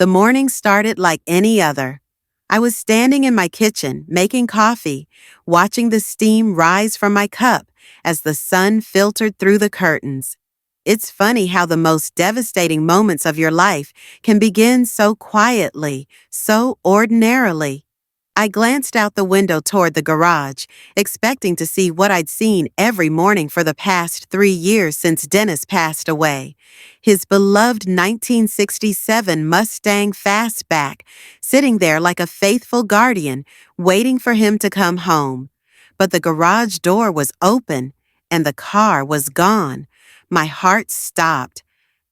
The morning started like any other. I was standing in my kitchen, making coffee, watching the steam rise from my cup as the sun filtered through the curtains. It's funny how the most devastating moments of your life can begin so quietly, so ordinarily. I glanced out the window toward the garage, expecting to see what I'd seen every morning for the past 3 years since Dennis passed away. His beloved 1967 Mustang Fastback, sitting there like a faithful guardian, waiting for him to come home. But the garage door was open, and the car was gone. My heart stopped.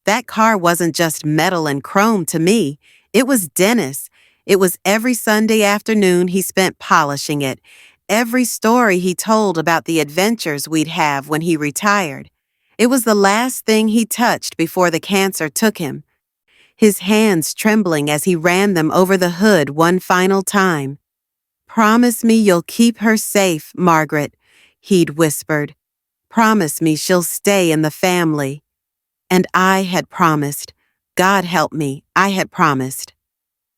That car wasn't just metal and chrome to me. It was Dennis. It was every Sunday afternoon he spent polishing it, every story he told about the adventures we'd have when he retired. It was the last thing he touched before the cancer took him, his hands trembling as he ran them over the hood one final time. "Promise me you'll keep her safe, Margaret," he'd whispered. "Promise me she'll stay in the family." And I had promised. God help me, I had promised.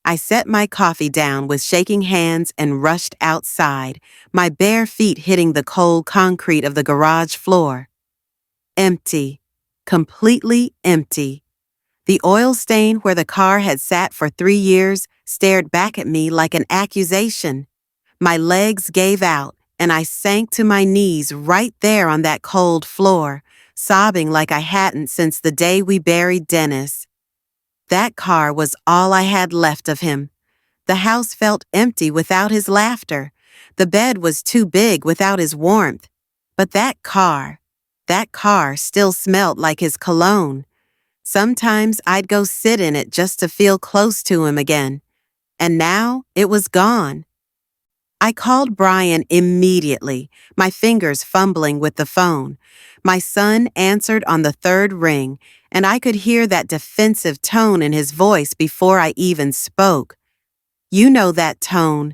I set my coffee down with shaking hands and rushed outside, my bare feet hitting the cold concrete of the garage floor. Empty. Completely empty. The oil stain where the car had sat for 3 years stared back at me like an accusation. My legs gave out, and I sank to my knees right there on that cold floor, sobbing like I hadn't since the day we buried Dennis. That car was all I had left of him. The house felt empty without his laughter. The bed was too big without his warmth. But that car still smelled like his cologne. Sometimes I'd go sit in it just to feel close to him again. And now it was gone. I called Brian immediately, my fingers fumbling with the phone. My son answered on the third ring, and I could hear that defensive tone in his voice before I even spoke. You know that tone,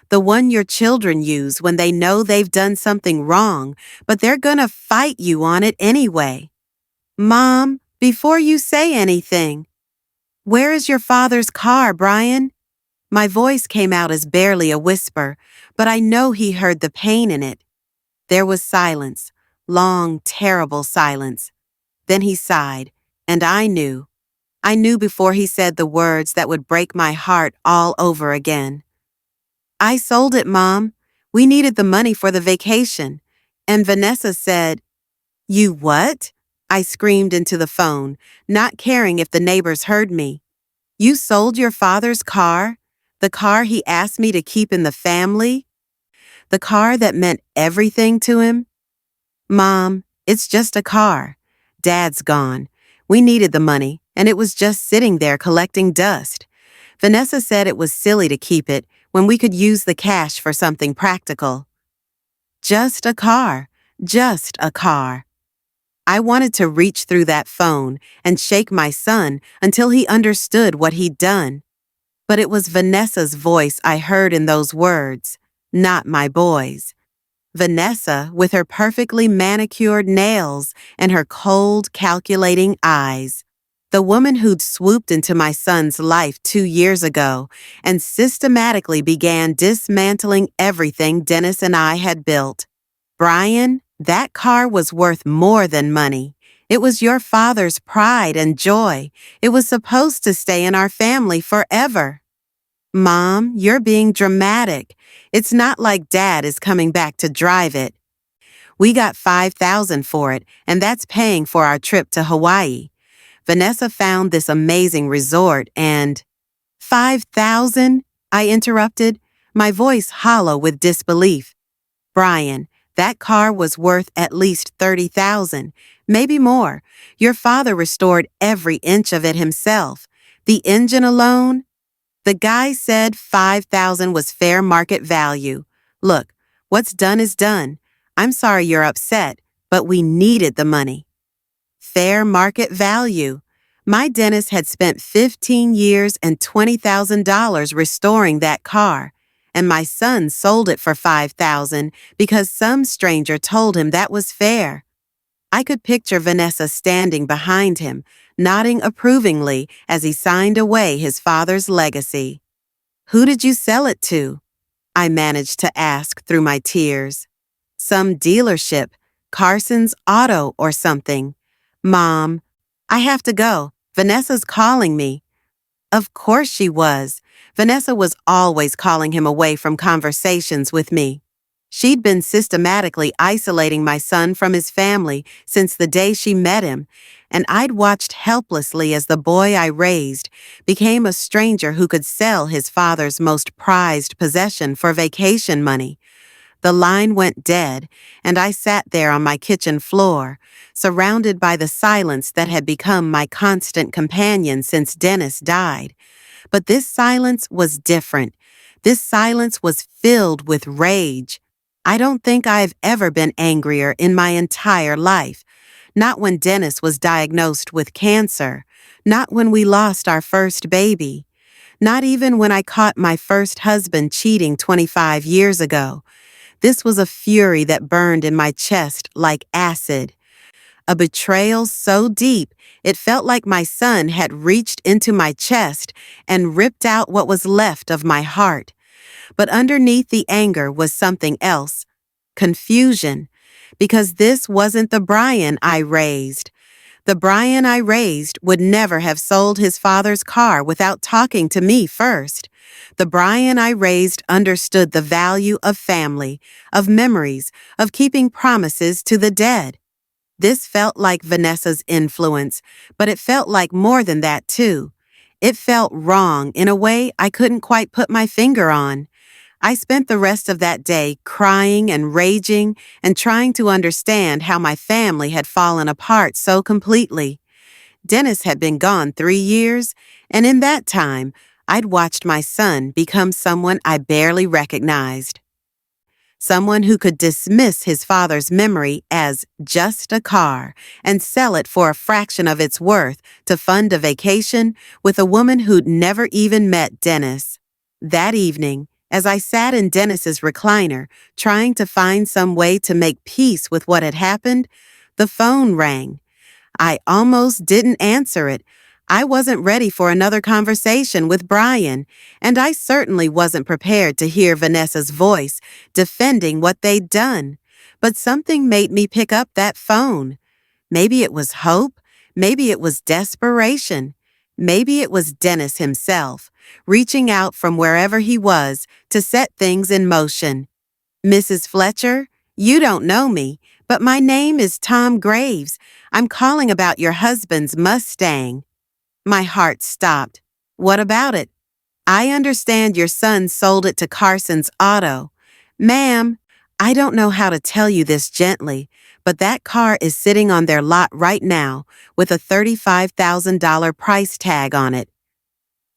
the one your children use when they know they've done something wrong, but they're gonna fight you on it anyway. "Mom, before you say anything, where is your father's car, Brian?" My voice came out as barely a whisper, but I know he heard the pain in it. There was silence, long, terrible silence. Then he sighed, and I knew. I knew before he said the words that would break my heart all over again. "I sold it, Mom. We needed the money for the vacation." And Vanessa said, "You what?" I screamed into the phone, not caring if the neighbors heard me. "You sold your father's car? The car he asked me to keep in the family? The car that meant everything to him?" "Mom, it's just a car. Dad's gone. We needed the money, and it was just sitting there collecting dust. Vanessa said it was silly to keep it when we could use the cash for something practical." Just a car. Just a car. I wanted to reach through that phone and shake my son until he understood what he'd done. But it was Vanessa's voice I heard in those words, not my boy's. Vanessa, with her perfectly manicured nails and her cold, calculating eyes. The woman who'd swooped into my son's life 2 years ago and systematically began dismantling everything Dennis and I had built. "Brian, that car was worth more than money. It was your father's pride and joy. It was supposed to stay in our family forever." "Mom, you're being dramatic. It's not like Dad is coming back to drive it. We got $5,000 for it, and that's paying for our trip to Hawaii. Vanessa found this amazing resort and—" "$5,000?" I interrupted, my voice hollow with disbelief. "Brian, that car was worth at least $30,000, maybe more. Your father restored every inch of it himself. The engine alone—" The guy said $5,000 was fair market value. "Look, what's done is done. I'm sorry you're upset, but we needed the money." Fair market value. My Dennis had spent 15 years and $20,000 restoring that car, and my son sold it for $5,000 because some stranger told him that was fair. I could picture Vanessa standing behind him, nodding approvingly as he signed away his father's legacy. "Who did you sell it to?" I managed to ask through my tears. "Some dealership, Carson's Auto or something." "Mom, I have to go. Vanessa's calling me." Of course she was. Vanessa was always calling him away from conversations with me. She'd been systematically isolating my son from his family since the day she met him, and I'd watched helplessly as the boy I raised became a stranger who could sell his father's most prized possession for vacation money. The line went dead, and I sat there on my kitchen floor, surrounded by the silence that had become my constant companion since Dennis died. But this silence was different. This silence was filled with rage. I don't think I've ever been angrier in my entire life. Not when Dennis was diagnosed with cancer. Not when we lost our first baby. Not even when I caught my first husband cheating 25 years ago. This was a fury that burned in my chest like acid. A betrayal so deep, it felt like my son had reached into my chest and ripped out what was left of my heart. But underneath the anger was something else. Confusion. Because this wasn't the Brian I raised. The Brian I raised would never have sold his father's car without talking to me first. The Brian I raised understood the value of family, of memories, of keeping promises to the dead. This felt like Vanessa's influence, but it felt like more than that too. It felt wrong in a way I couldn't quite put my finger on. I spent the rest of that day crying and raging and trying to understand how my family had fallen apart so completely. Dennis had been gone 3 years, and in that time, I'd watched my son become someone I barely recognized. Someone who could dismiss his father's memory as just a car and sell it for a fraction of its worth to fund a vacation with a woman who'd never even met Dennis. That evening, as I sat in Dennis's recliner, trying to find some way to make peace with what had happened, the phone rang. I almost didn't answer it. I wasn't ready for another conversation with Brian, and I certainly wasn't prepared to hear Vanessa's voice defending what they'd done. But something made me pick up that phone. Maybe it was hope. Maybe it was desperation. Maybe it was Dennis himself, reaching out from wherever he was to set things in motion. "Mrs. Fletcher, you don't know me, but my name is Tom Graves. I'm calling about your husband's Mustang." My heart stopped. "What about it?" "I understand your son sold it to Carson's Auto." "Ma'am, I don't know how to tell you this gently, but that car is sitting on their lot right now with a $35,000 price tag on it."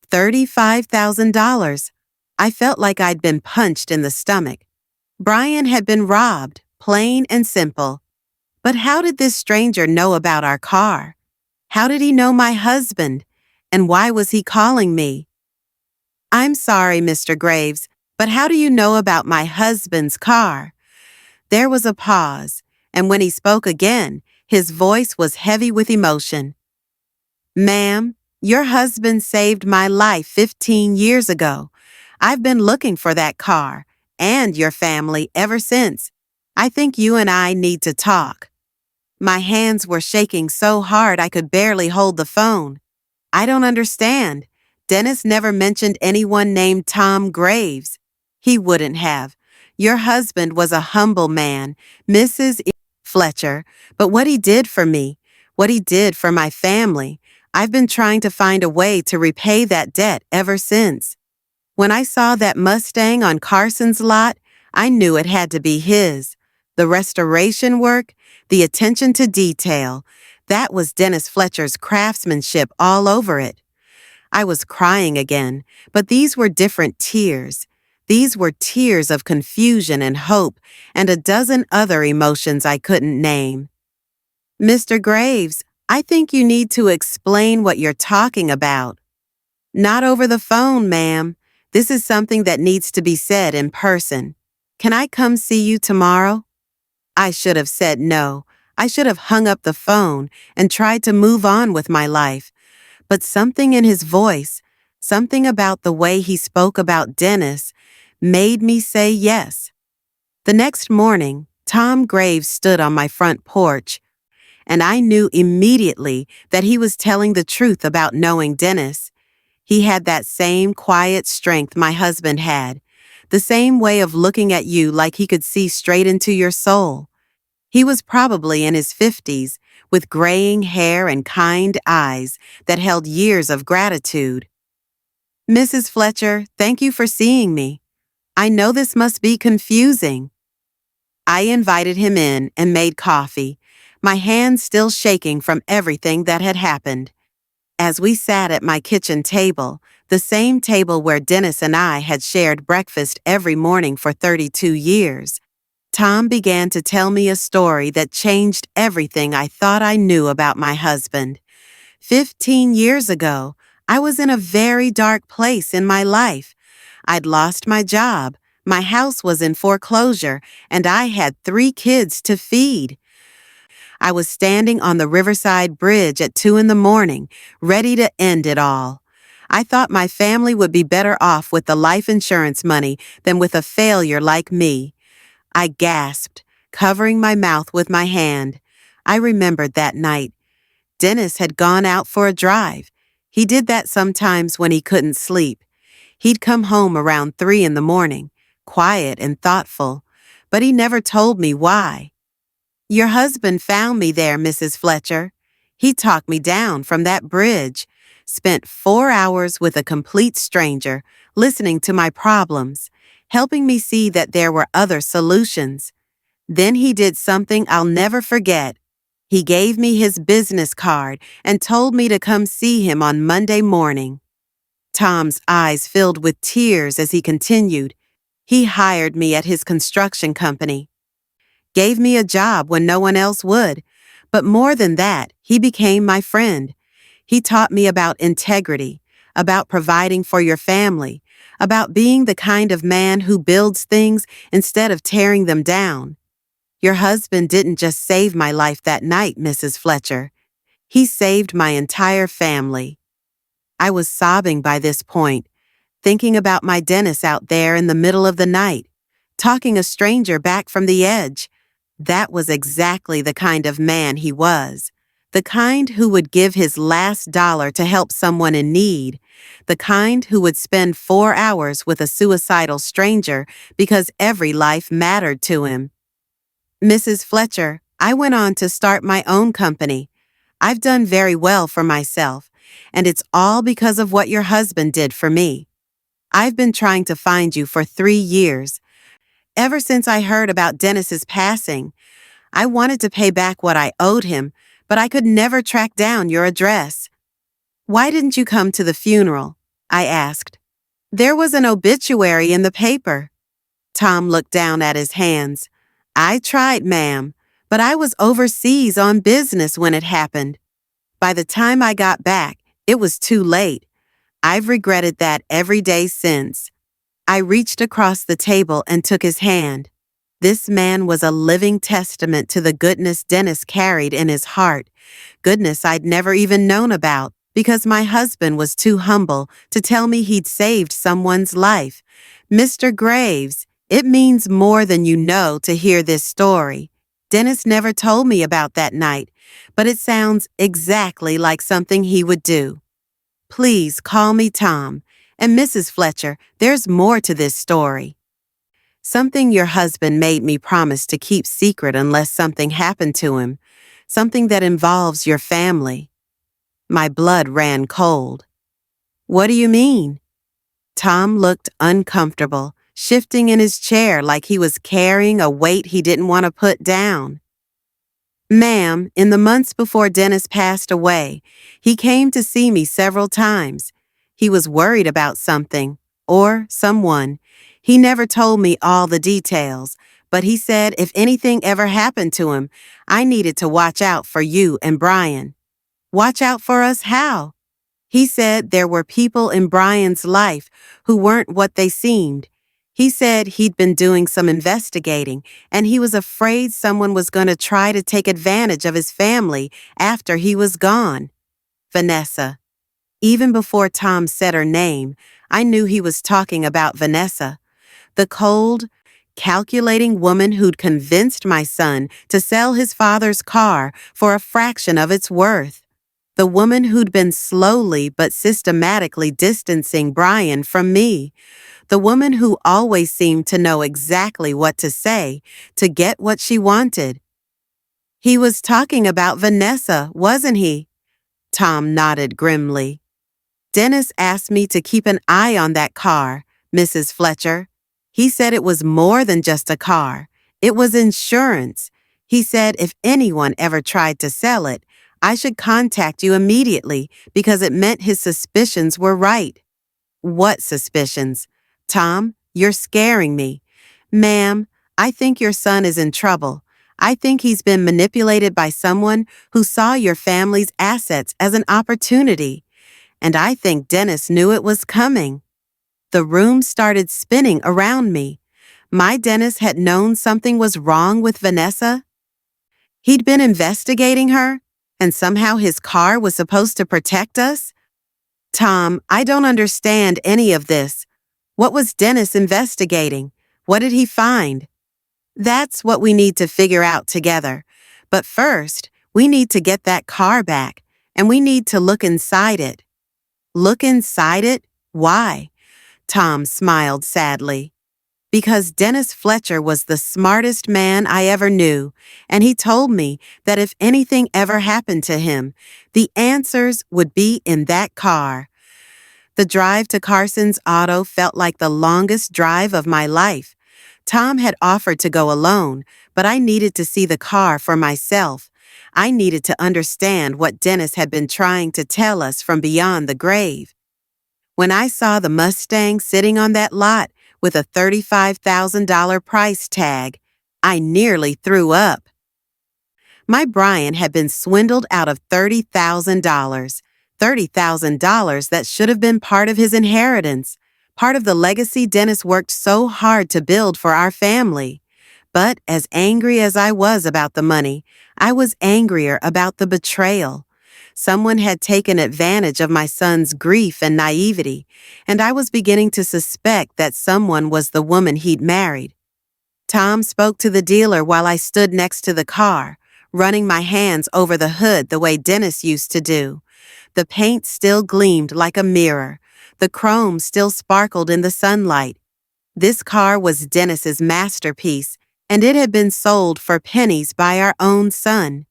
$35,000. I felt like I'd been punched in the stomach. Brian had been robbed, plain and simple. But how did this stranger know about our car? How did he know my husband? And why was he calling me? "I'm sorry, Mr. Graves, but how do you know about my husband's car?" There was a pause, and when he spoke again, his voice was heavy with emotion. "Ma'am, your husband saved my life 15 years ago. I've been looking for that car and your family ever since. I think you and I need to talk." My hands were shaking so hard I could barely hold the phone. "I don't understand. Dennis never mentioned anyone named Tom Graves." "He wouldn't have. Your husband was a humble man, Mrs. Fletcher, but what he did for me, what he did for my family, I've been trying to find a way to repay that debt ever since. When I saw that Mustang on Carson's lot, I knew it had to be his. The restoration work, the attention to detail, that was Dennis Fletcher's craftsmanship all over it." I was crying again, but these were different tears. These were tears of confusion and hope and a dozen other emotions I couldn't name. "Mr. Graves, I think you need to explain what you're talking about." "Not over the phone, ma'am. This is something that needs to be said in person. Can I come see you tomorrow?" I should have said no. I should have hung up the phone and tried to move on with my life. But something in his voice, something about the way he spoke about Dennis, made me say yes. The next morning, Tom Graves stood on my front porch, and I knew immediately that he was telling the truth about knowing Dennis. He had that same quiet strength my husband had, the same way of looking at you like he could see straight into your soul. He was probably in his 50s, with graying hair and kind eyes that held years of gratitude. Mrs. Fletcher, thank you for seeing me. I know this must be confusing. I invited him in and made coffee, my hands still shaking from everything that had happened. As we sat at my kitchen table, the same table where Dennis and I had shared breakfast every morning for 32 years, Tom began to tell me a story that changed everything I thought I knew about my husband. 15 years ago, I was in a very dark place in my life. I'd lost my job, my house was in foreclosure, and I had 3 kids to feed. I was standing on the Riverside Bridge at 2 in the morning, ready to end it all. I thought my family would be better off with the life insurance money than with a failure like me. I gasped, covering my mouth with my hand. I remembered that night. Dennis had gone out for a drive. He did that sometimes when he couldn't sleep. He'd come home around 3 in the morning, quiet and thoughtful, but he never told me why. Your husband found me there, Mrs. Fletcher. He talked me down from that bridge, spent 4 hours with a complete stranger, listening to my problems, helping me see that there were other solutions. Then he did something I'll never forget. He gave me his business card and told me to come see him on Monday morning. Tom's eyes filled with tears as he continued. He hired me at his construction company, gave me a job when no one else would. But more than that, he became my friend. He taught me about integrity, about providing for your family, about being the kind of man who builds things instead of tearing them down. Your husband didn't just save my life that night, Mrs. Fletcher. He saved my entire family. I was sobbing by this point, thinking about my Dennis out there in the middle of the night, talking a stranger back from the edge. That was exactly the kind of man he was. The kind who would give his last dollar to help someone in need. The kind who would spend 4 hours with a suicidal stranger because every life mattered to him. Mrs. Fletcher, I went on to start my own company. I've done very well for myself, and it's all because of what your husband did for me. I've been trying to find you for 3 years. Ever since I heard about Dennis's passing, I wanted to pay back what I owed him, but I could never track down your address. Why didn't you come to the funeral? I asked. There was an obituary in the paper. Tom looked down at his hands. I tried, ma'am, but I was overseas on business when it happened. By the time I got back, it was too late. I've regretted that every day since. I reached across the table and took his hand. This man was a living testament to the goodness Dennis carried in his heart, goodness I'd never even known about because my husband was too humble to tell me he'd saved someone's life. Mr. Graves, it means more than you know to hear this story. Dennis never told me about that night, but it sounds exactly like something he would do. Please call me Tom. And Mrs. Fletcher, there's more to this story. Something your husband made me promise to keep secret unless something happened to him, something that involves your family. My blood ran cold. What do you mean? Tom looked uncomfortable, shifting in his chair like he was carrying a weight he didn't want to put down. Ma'am, in the months before Dennis passed away, he came to see me several times. He was worried about something, or someone. He never told me all the details, but he said if anything ever happened to him, I needed to watch out for you and Brian. Watch out for us how? He said there were people in Brian's life who weren't what they seemed. He said he'd been doing some investigating and he was afraid someone was going to try to take advantage of his family after he was gone. Vanessa. Even before Tom said her name, I knew he was talking about Vanessa, the cold, calculating woman who'd convinced my son to sell his father's car for a fraction of its worth. The woman who'd been slowly but systematically distancing Brian from me. The woman who always seemed to know exactly what to say to get what she wanted. He was talking about Vanessa, wasn't he? Tom nodded grimly. Dennis asked me to keep an eye on that car, Mrs. Fletcher. He said it was more than just a car. It was insurance. He said if anyone ever tried to sell it, I should contact you immediately because it meant his suspicions were right. What suspicions? Tom, you're scaring me. Ma'am, I think your son is in trouble. I think he's been manipulated by someone who saw your family's assets as an opportunity. And I think Dennis knew it was coming. The room started spinning around me. My Dennis had known something was wrong with Vanessa. He'd been investigating her, and somehow his car was supposed to protect us? Tom, I don't understand any of this. What was Dennis investigating? What did he find? That's what we need to figure out together. But first, we need to get that car back, and we need to look inside it. Look inside it? Why? Tom smiled sadly. Because Dennis Fletcher was the smartest man I ever knew, and he told me that if anything ever happened to him, the answers would be in that car. The drive to Carson's auto felt like the longest drive of my life. Tom had offered to go alone, but I needed to see the car for myself. I needed to understand what Dennis had been trying to tell us from beyond the grave. When I saw the Mustang sitting on that lot with a $35,000 price tag, I nearly threw up. My Brian had been swindled out of $30,000. $30,000 that should have been part of his inheritance, part of the legacy Dennis worked so hard to build for our family. But as angry as I was about the money, I was angrier about the betrayal. Someone had taken advantage of my son's grief and naivety, and I was beginning to suspect that someone was the woman he'd married. Tom spoke to the dealer while I stood next to the car, running my hands over the hood the way Dennis used to do. The paint still gleamed like a mirror. The chrome still sparkled in the sunlight. This car was Dennis's masterpiece, and it had been sold for pennies by our own son.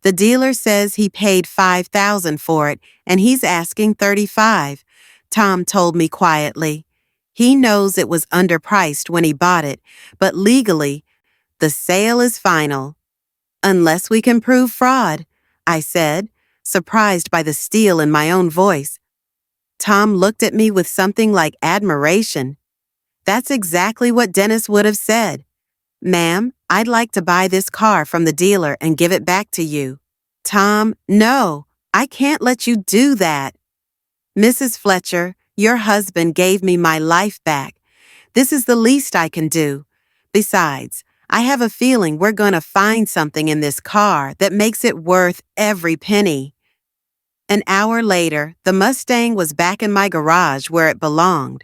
The dealer says he paid $5,000 for it, and he's asking $35,000, Tom told me quietly. He knows it was underpriced when he bought it, but legally, the sale is final. Unless we can prove fraud, I said, surprised by the steel in my own voice. Tom looked at me with something like admiration. That's exactly what Dennis would have said. Ma'am, I'd like to buy this car from the dealer and give it back to you. Tom, no, I can't let you do that. Mrs. Fletcher, your husband gave me my life back. This is the least I can do. Besides, I have a feeling we're going to find something in this car that makes it worth every penny. An hour later, the Mustang was back in my garage where it belonged.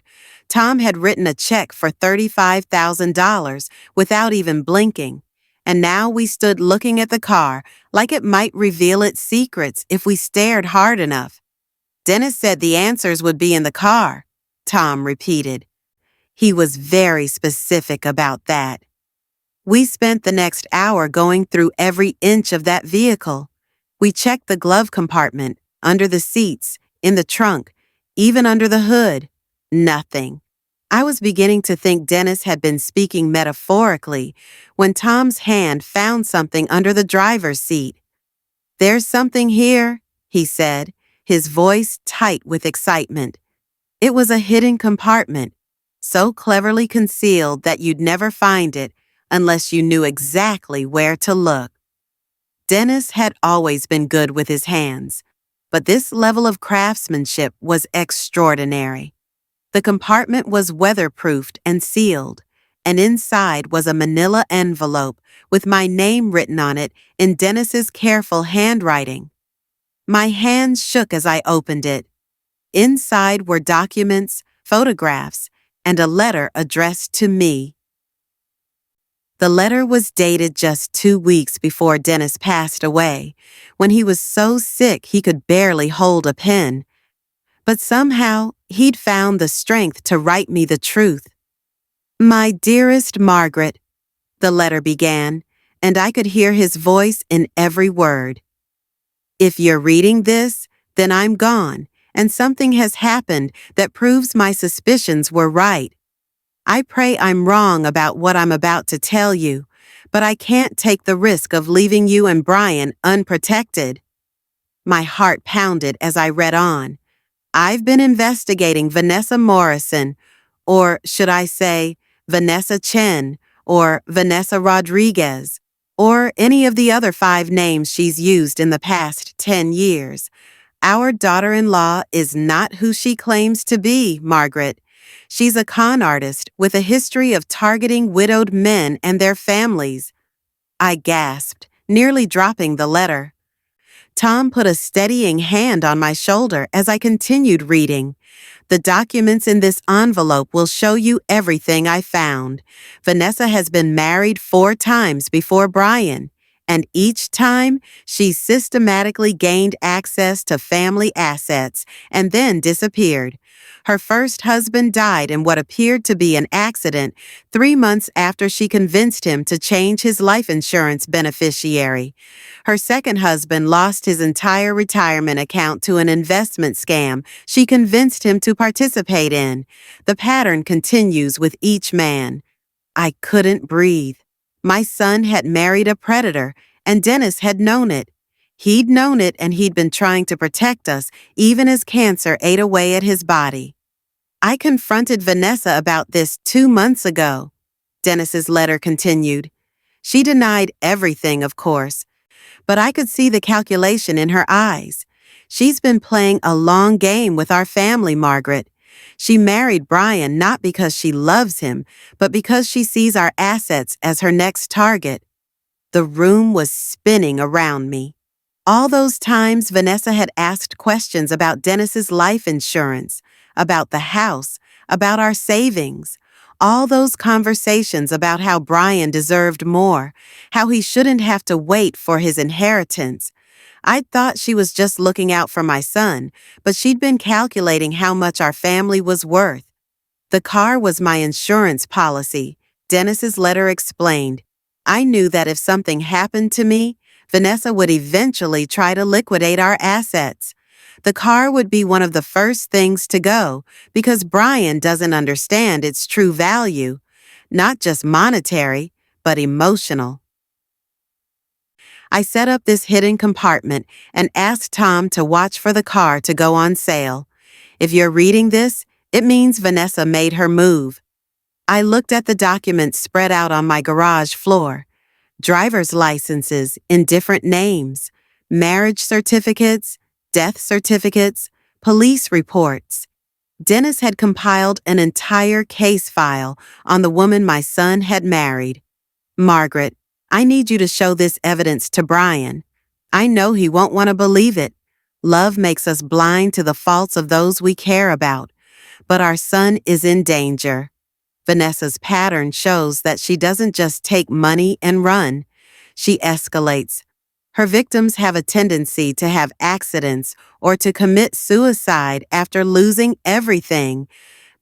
Tom had written a check for $35,000 without even blinking, and now we stood looking at the car like it might reveal its secrets if we stared hard enough. Dennis said the answers would be in the car, Tom repeated. He was very specific about that. We spent the next hour going through every inch of that vehicle. We checked the glove compartment, under the seats, in the trunk, even under the hood. Nothing. I was beginning to think Dennis had been speaking metaphorically when Tom's hand found something under the driver's seat. There's something here, he said, his voice tight with excitement. It was a hidden compartment, so cleverly concealed that you'd never find it unless you knew exactly where to look. Dennis had always been good with his hands, but this level of craftsmanship was extraordinary. The compartment was weatherproofed and sealed, and inside was a manila envelope with my name written on it in Dennis's careful handwriting. My hands shook as I opened it. Inside were documents, photographs, and a letter addressed to me. The letter was dated just 2 weeks before Dennis passed away, when he was so sick he could barely hold a pen. But somehow, he'd found the strength to write me the truth. "My dearest Margaret," the letter began, and I could hear his voice in every word. "If you're reading this, then I'm gone, and something has happened that proves my suspicions were right. I pray I'm wrong about what I'm about to tell you, but I can't take the risk of leaving you and Brian unprotected." My heart pounded as I read on. "I've been investigating Vanessa Morrison, or should I say, Vanessa Chen, or Vanessa Rodriguez, or any of the other 5 names she's used in the past 10 years. Our daughter-in-law is not who she claims to be, Margaret. She's a con artist with a history of targeting widowed men and their families." I gasped, nearly dropping the letter. Tom put a steadying hand on my shoulder as I continued reading. "The documents in this envelope will show you everything I found. Vanessa has been married 4 times before Brian, and each time she systematically gained access to family assets and then disappeared. Her first husband died in what appeared to be an accident 3 months after she convinced him to change his life insurance beneficiary. Her second husband lost his entire retirement account to an investment scam she convinced him to participate in. The pattern continues with each man." I couldn't breathe. My son had married a predator, and Dennis had known it. He'd known it, and he'd been trying to protect us, even as cancer ate away at his body. "I confronted Vanessa about this 2 months ago," Dennis's letter continued. "She denied everything, of course, but I could see the calculation in her eyes. She's been playing a long game with our family, Margaret. She married Brian not because she loves him, but because she sees our assets as her next target." The room was spinning around me. All those times Vanessa had asked questions about Dennis's life insurance, about the house, about our savings. All those conversations about how Brian deserved more, how he shouldn't have to wait for his inheritance. I thought she was just looking out for my son, but she'd been calculating how much our family was worth. "The car was my insurance policy," Dennis's letter explained. "I knew that if something happened to me, Vanessa would eventually try to liquidate our assets. The car would be one of the first things to go because Brian doesn't understand its true value, not just monetary, but emotional." I set up this hidden compartment and asked Tom to watch for the car to go on sale. If you're reading this, it means Vanessa made her move. I looked at the documents spread out on my garage floor. Driver's licenses in different names, marriage certificates, death certificates, police reports. Dennis had compiled an entire case file on the woman my son had married. "Margaret, I need you to show this evidence to Brian. I know he won't want to believe it. Love makes us blind to the faults of those we care about. But our son is in danger." Vanessa's pattern shows that she doesn't just take money and run. She escalates. Her victims have a tendency to have accidents or to commit suicide after losing everything.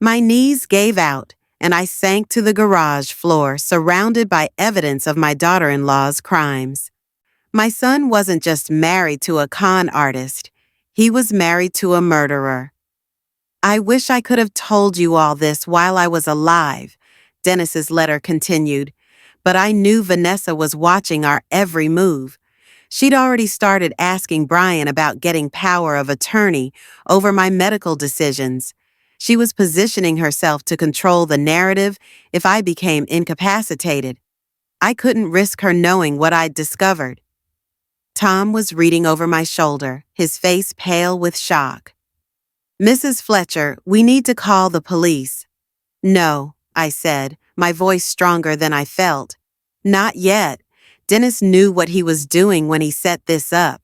My knees gave out, and I sank to the garage floor, surrounded by evidence of my daughter-in-law's crimes. My son wasn't just married to a con artist. He was married to a murderer. "I wish I could have told you all this while I was alive," Dennis's letter continued, "but I knew Vanessa was watching our every move. She'd already started asking Brian about getting power of attorney over my medical decisions. She was positioning herself to control the narrative if I became incapacitated. I couldn't risk her knowing what I'd discovered." Tom was reading over my shoulder, his face pale with shock. Mrs. Fletcher, we need to call the police. No, I said, my voice stronger than I felt. Not yet. Dennis knew what he was doing when he set this up.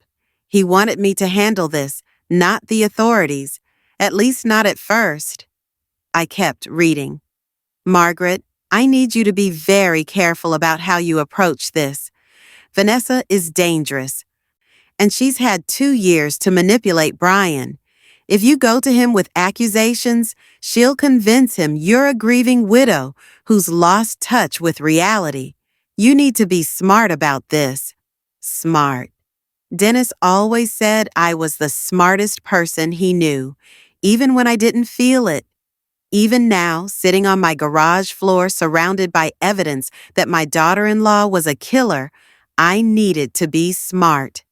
He wanted me to handle this, not the authorities. At least not at first. I kept reading. Margaret, I need you to be very careful about how you approach this. Vanessa is dangerous, and she's had 2 years to manipulate Brian. If you go to him with accusations, she'll convince him you're a grieving widow who's lost touch with reality. You need to be smart about this. Smart. Dennis always said I was the smartest person he knew, even when I didn't feel it. Even now, sitting on my garage floor surrounded by evidence that my daughter-in-law was a killer, I needed to be smart.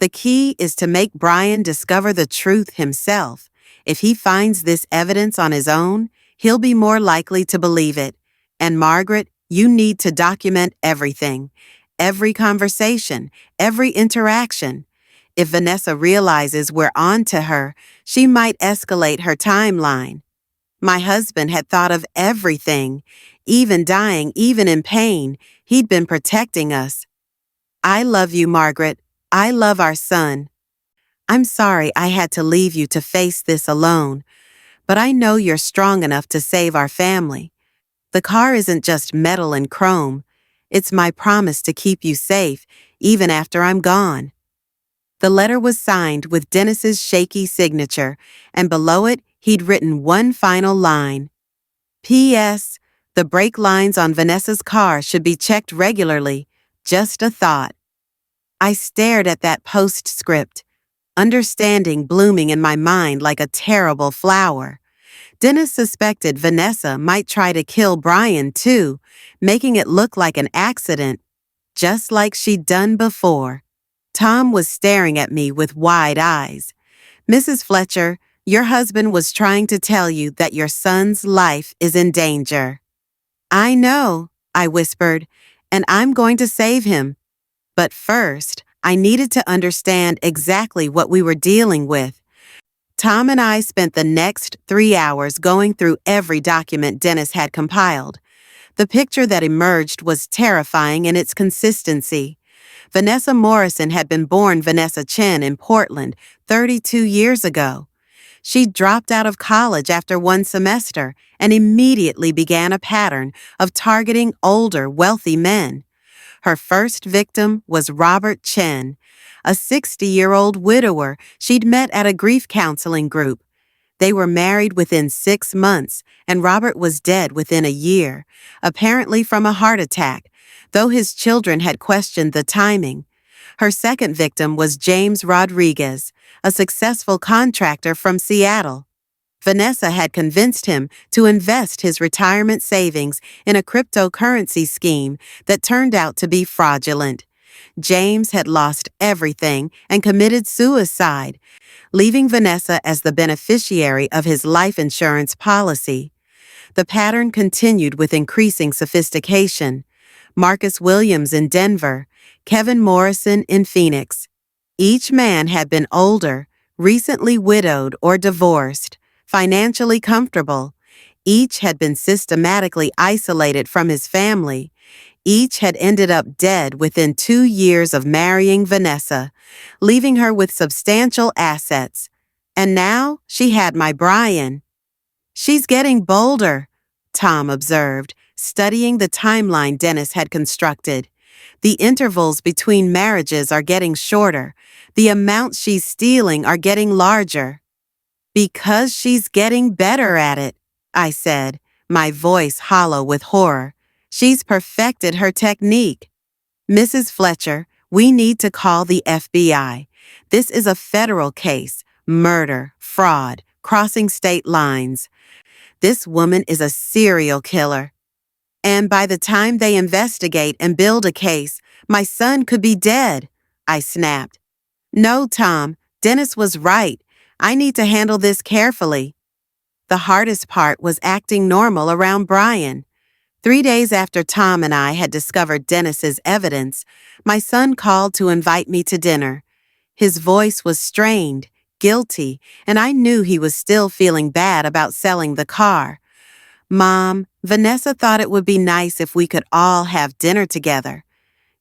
The key is to make Brian discover the truth himself. If he finds this evidence on his own, he'll be more likely to believe it. And Margaret, you need to document everything. Every conversation, every interaction. If Vanessa realizes we're on to her, she might escalate her timeline. My husband had thought of everything, even dying, even in pain. He'd been protecting us. I love you, Margaret. I love our son. I'm sorry I had to leave you to face this alone, but I know you're strong enough to save our family. The car isn't just metal and chrome. It's my promise to keep you safe, even after I'm gone. The letter was signed with Dennis's shaky signature, and below it, he'd written one final line. P.S. The brake lines on Vanessa's car should be checked regularly. Just a thought. I stared at that postscript, understanding blooming in my mind like a terrible flower. Dennis suspected Vanessa might try to kill Brian too, making it look like an accident, just like she'd done before. Tom was staring at me with wide eyes. Mrs. Fletcher, your husband was trying to tell you that your son's life is in danger. I know, I whispered, and I'm going to save him. But first, I needed to understand exactly what we were dealing with. Tom and I spent the next 3 hours going through every document Dennis had compiled. The picture that emerged was terrifying in its consistency. Vanessa Morrison had been born Vanessa Chen in Portland 32 years ago. She dropped out of college after 1 semester and immediately began a pattern of targeting older, wealthy men. Her first victim was Robert Chen, a 60-year-old widower she'd met at a grief counseling group. They were married within 6 months, and Robert was dead within a year, apparently from a heart attack, though his children had questioned the timing. Her second victim was James Rodriguez, a successful contractor from Seattle. Vanessa had convinced him to invest his retirement savings in a cryptocurrency scheme that turned out to be fraudulent. James had lost everything and committed suicide, leaving Vanessa as the beneficiary of his life insurance policy. The pattern continued with increasing sophistication. Marcus Williams in Denver, Kevin Morrison in Phoenix. Each man had been older, recently widowed or divorced, financially comfortable. Each had been systematically isolated from his family. Each had ended up dead within 2 years of marrying Vanessa, leaving her with substantial assets. And now she had my Brian. She's getting bolder, Tom observed, studying the timeline Dennis had constructed. The intervals between marriages are getting shorter. The amounts she's stealing are getting larger. Because she's getting better at it, I said, my voice hollow with horror. She's perfected her technique. Mrs. Fletcher, we need to call the FBI. This is a federal case. Murder, fraud, crossing state lines. This woman is a serial killer. And by the time they investigate and build a case, my son could be dead, I snapped. No, Tom, Dennis was right. I need to handle this carefully. The hardest part was acting normal around Brian. 3 days after Tom and I had discovered Dennis's evidence, my son called to invite me to dinner. His voice was strained, guilty, and I knew he was still feeling bad about selling the car. Mom, Vanessa thought it would be nice if we could all have dinner together.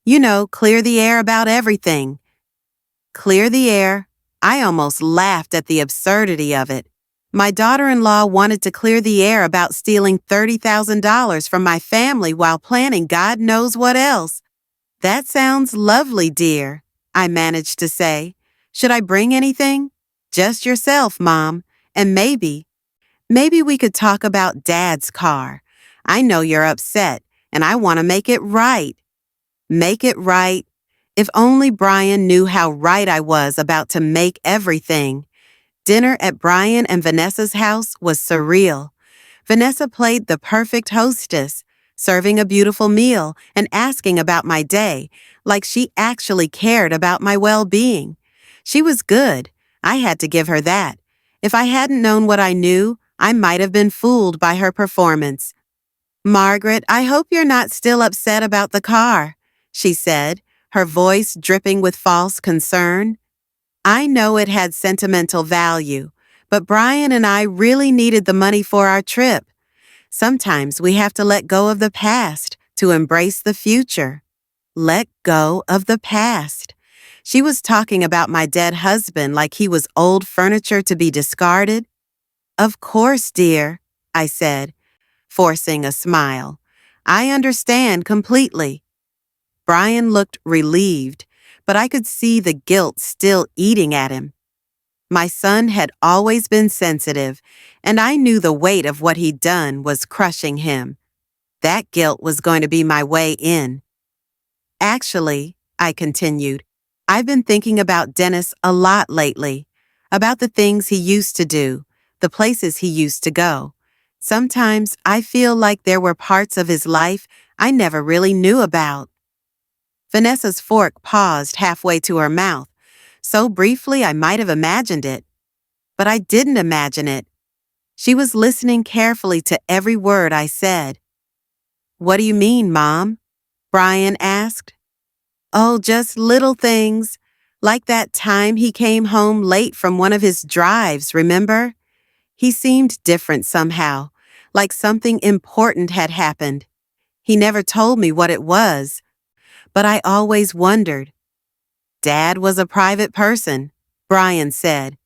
You know, clear the air about everything. Clear the air. I almost laughed at the absurdity of it. My daughter-in-law wanted to clear the air about stealing $30,000 from my family while planning God knows what else. That sounds lovely, dear, I managed to say. Should I bring anything? Just yourself, Mom, and maybe we could talk about Dad's car. I know you're upset, and I want to make it right. Make it right? If only Brian knew how right I was about to make everything. Dinner at Brian and Vanessa's house was surreal. Vanessa played the perfect hostess, serving a beautiful meal and asking about my day, like she actually cared about my well-being. She was good. I had to give her that. If I hadn't known what I knew, I might have been fooled by her performance. Margaret, I hope you're not still upset about the car, she said, her voice dripping with false concern. I know it had sentimental value, but Brian and I really needed the money for our trip. Sometimes we have to let go of the past to embrace the future. Let go of the past. She was talking about my dead husband like he was old furniture to be discarded. Of course, dear, I said, forcing a smile. I understand completely. Brian looked relieved, but I could see the guilt still eating at him. My son had always been sensitive, and I knew the weight of what he'd done was crushing him. That guilt was going to be my way in. Actually, I continued, I've been thinking about Dennis a lot lately, about the things he used to do, the places he used to go. Sometimes I feel like there were parts of his life I never really knew about. Vanessa's fork paused halfway to her mouth, so briefly I might have imagined it. But I didn't imagine it. She was listening carefully to every word I said. What do you mean, Mom? Brian asked. Oh, just little things, like that time he came home late from one of his drives, remember? He seemed different somehow, like something important had happened. He never told me what it was, but I always wondered. Dad was a private person, Brian said.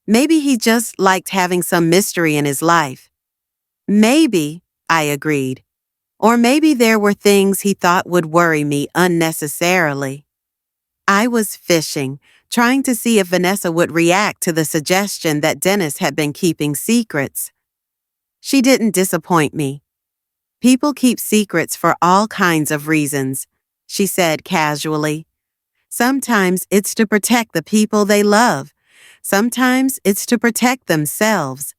Maybe he just liked having some mystery in his life. Maybe, I agreed. Or maybe there were things he thought would worry me unnecessarily. I was fishing, trying to see if Vanessa would react to the suggestion that Dennis had been keeping secrets. She didn't disappoint me. People keep secrets for all kinds of reasons, she said casually. Sometimes it's to protect the people they love. Sometimes it's to protect themselves.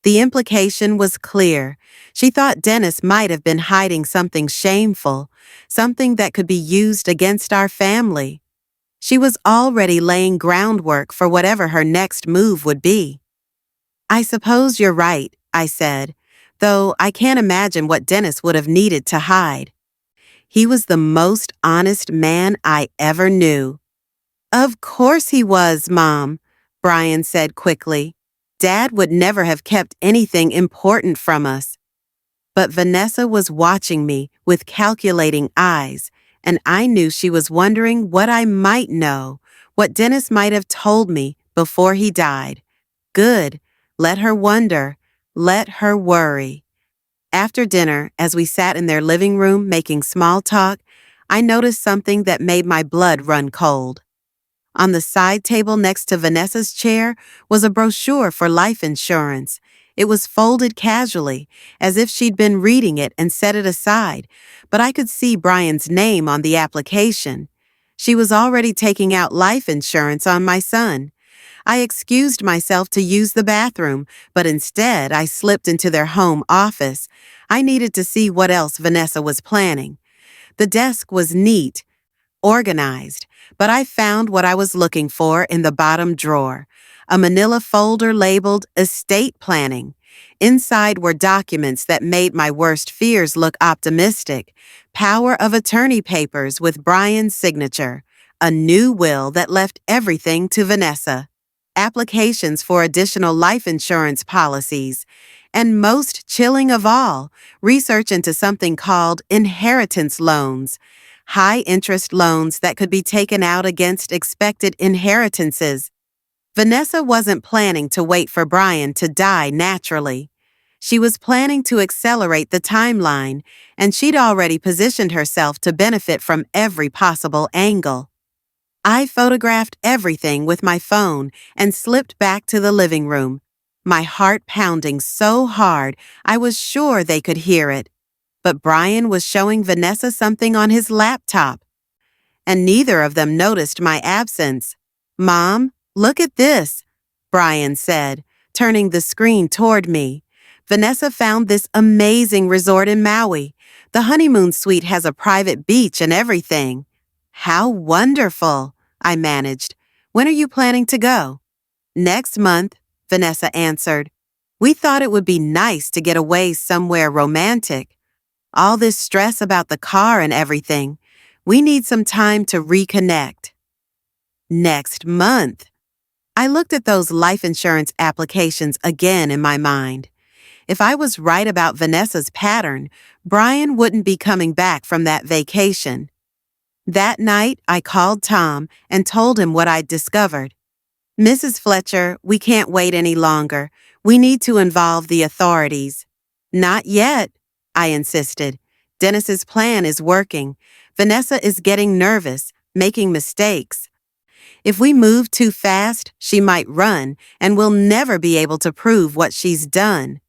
The implication was clear. She thought Dennis might have been hiding something shameful, something that could be used against our family. She was already laying groundwork for whatever her next move would be. I suppose you're right, I said, though I can't imagine what Dennis would have needed to hide. He was the most honest man I ever knew. Of course he was, Mom, Brian said quickly. Dad would never have kept anything important from us. But Vanessa was watching me with calculating eyes, and I knew she was wondering what I might know, what Dennis might have told me before he died. Good. Let her wonder. Let her worry. After dinner, as we sat in their living room making small talk, I noticed something that made my blood run cold. On the side table next to Vanessa's chair was a brochure for life insurance. It was folded casually, as if she'd been reading it and set it aside, but I could see Brian's name on the application. She was already taking out life insurance on my son. I excused myself to use the bathroom, but instead I slipped into their home office. I needed to see what else Vanessa was planning. The desk was neat, organized, but I found what I was looking for in the bottom drawer, a manila folder labeled Estate Planning. Inside were documents that made my worst fears look optimistic, power of attorney papers with Brian's signature, a new will that left everything to Vanessa. applications for additional life insurance policies, and most chilling of all, research into something called inheritance loans, high-interest loans that could be taken out against expected inheritances. Vanessa wasn't planning to wait for Brian to die naturally. She was planning to accelerate the timeline, and she'd already positioned herself to benefit from every possible angle. I photographed everything with my phone and slipped back to the living room, my heart pounding so hard I was sure they could hear it. But Brian was showing Vanessa something on his laptop, and neither of them noticed my absence. "Mom, look at this," Brian said, turning the screen toward me. "Vanessa found this amazing resort in Maui. The honeymoon suite has a private beach and everything." "How wonderful," I managed. "When are you planning to go?" "Next month," Vanessa answered. "We thought it would be nice to get away somewhere romantic. All this stress about the car and everything. We need some time to reconnect." Next month. I looked at those life insurance applications again in my mind. If I was right about Vanessa's pattern, Brian wouldn't be coming back from that vacation. That night, I called Tom and told him what I'd discovered. "Mrs. Fletcher, we can't wait any longer. We need to involve the authorities." "Not yet," I insisted. "Dennis's plan is working. Vanessa is getting nervous, making mistakes. If we move too fast, she might run, and we'll never be able to prove what she's done.